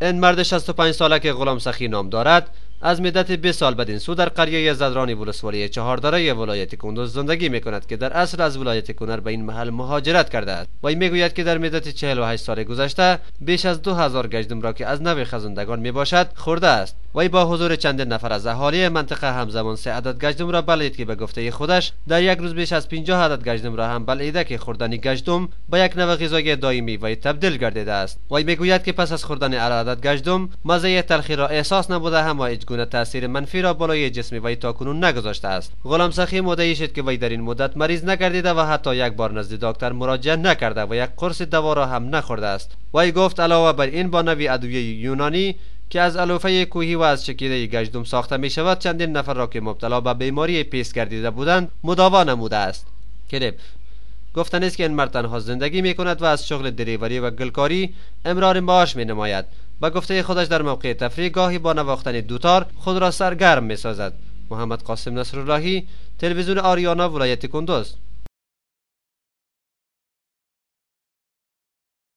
این مرد 65 ساله که غلام سخی نام دارد از مدت 20 سال بدین سو در قریه زدرانی ولسوالی چهاردره ولایت کندوز زندگی میکند که در اصل از ولایت کنر به این محل مهاجرت کرده است. وی میگوید که در مدت 48 سال گذشته بیش از 2000 گشتم را که از نوع خزندگان میباشد خورده است. وی با حضور چندین نفر از اهالی منطقه همزمان 3 عدد گشتم را بلعید که به گفته خودش در یک روز بیش از 50 عدد گشتم را هم بلعیده که خوردن گشتم به یک نوع غذای دائمی وی تبدیل گردیده است. وی میگوید که پس از خوردن عدد گشتم مزه تلخی را احساس نبوده هم و هیچ گونه تاثیر منفی را بالای جسم وی تاکنون نگذاشته است. غلام سخی مدعی شد که وی در این مدت مریض نگردیده و حتی یک بار نزد دکتر مراجعه نکرده و یک قرص دوا را هم نخورده است. وی گفت علاوه بر این با نوع ادویه یونانی که از علوفه کوهی و از چکیده گشتم ساخته می شود چندین نفر را که مبتلا به بیماری پیس گردیده بودند مداوا نموده است. کلیپ گفتن است که این مرد تنها زندگی می کند و از شغل دریوری و گلکاری امرار معاش می نماید. با گفته خودش در موقع تفریح گاهی با نواختن دوتار خود را سرگرم می سازد. محمد قاسم نصراللهی، تلویزیون آریانا، ولایت کندوز.